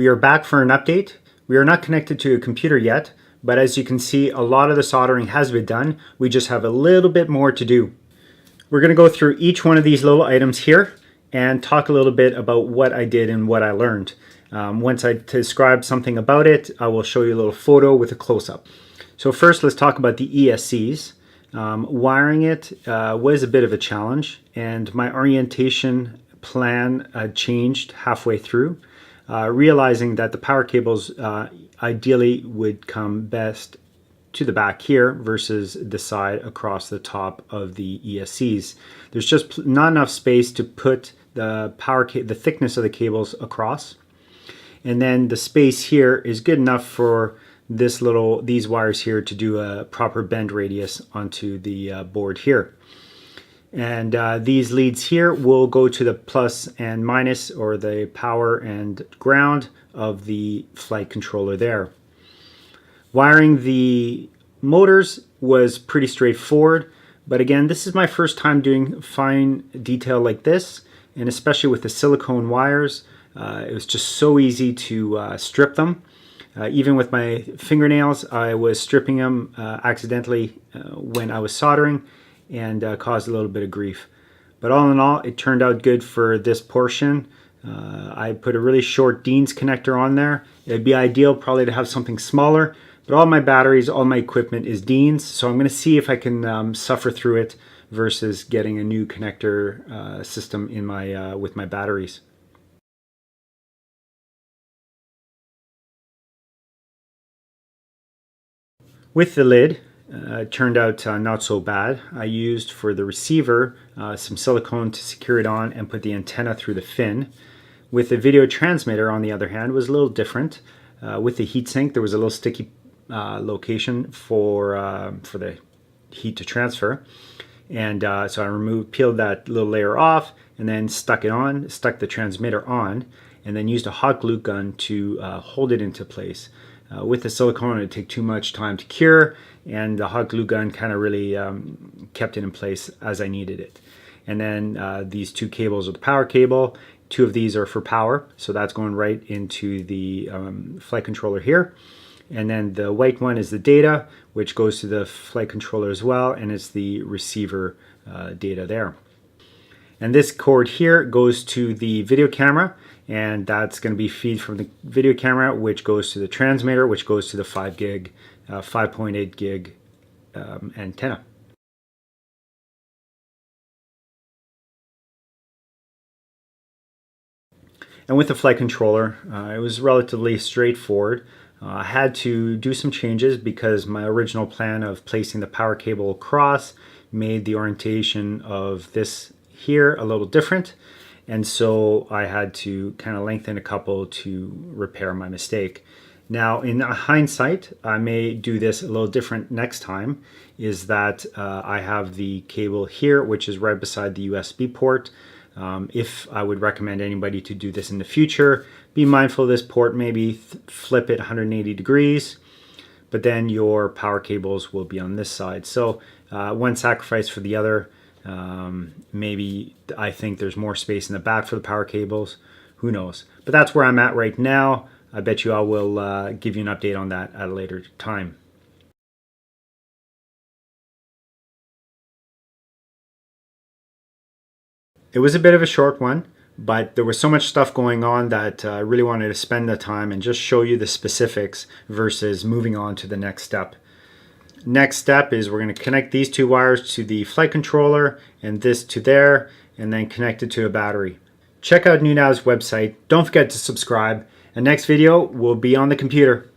We are back for an update. We are not connected to a computer yet, but as you can see, a lot of the soldering has been done. We just have a little bit more to do. We're going to go through each one of these little items here and talk a little bit about what I did and what I learned. Once I describe something about it, I will show you a little photo with a close-up. So first, let's talk about the ESCs. Wiring it was a bit of a challenge, and my orientation plan changed halfway through. Realizing that the power cables ideally would come best to the back here versus the side across the top of the ESCs. There's just not enough space to put the the thickness of the cables across, and then the space here is good enough for these wires here to do a proper bend radius onto the board here. And these leads here will go to the plus and minus, or the power and ground of the flight controller there. Wiring the motors was pretty straightforward, but again, this is my first time doing fine detail like this, and especially with the silicone wires, it was just so easy to strip them. Even with my fingernails, I was stripping them accidentally when I was soldering, and caused a little bit of grief. But all in all, it turned out good for this portion. I put a really short Dean's connector on there. It'd be ideal probably to have something smaller, but all my batteries, all my equipment is Dean's, so I'm going to see if I can suffer through it versus getting a new connector system in my with my batteries. With the lid, it turned out not so bad. I used for the receiver some silicone to secure it on and put the antenna through the fin. With the video transmitter, on the other hand, was a little different. With the heatsink, there was a little sticky location for the heat to transfer, and so I peeled that little layer off, and then stuck the transmitter on, and then used a hot glue gun to hold it into place. With the silicone, it would take too much time to cure, and the hot glue gun kind of really kept it in place as I needed it. And then these two cables are the power cable. Two of these are for power, so that's going right into the flight controller here. And then the white one is the data, which goes to the flight controller as well, and it's the receiver data there. And this cord here goes to the video camera, and that's going to be feed from the video camera, which goes to the transmitter, which goes to the 5.8 gig antenna. And with the flight controller, it was relatively straightforward. I had to do some changes because my original plan of placing the power cable across made the orientation of this here a little different, and so I had to kind of lengthen a couple to repair my mistake. Now, in hindsight, I may do this a little different next time, is that I have the cable here, which is right beside the USB port. If I would recommend anybody to do this in the future, be mindful of this port, maybe flip it 180 degrees, but then your power cables will be on this side. So one sacrifice for the other. Maybe I think there's more space in the back for the power cables. Who knows? But that's where I'm at right now. I bet you I will give you an update on that at a later time. It was a bit of a short one, but there was so much stuff going on that I really wanted to spend the time and just show you the specifics versus moving on to the next step. Next step is we're going to connect these two wires to the flight controller and this to there, and then connect it to a battery. Check out Nunav's website. Don't forget to subscribe, and next video will be on the computer.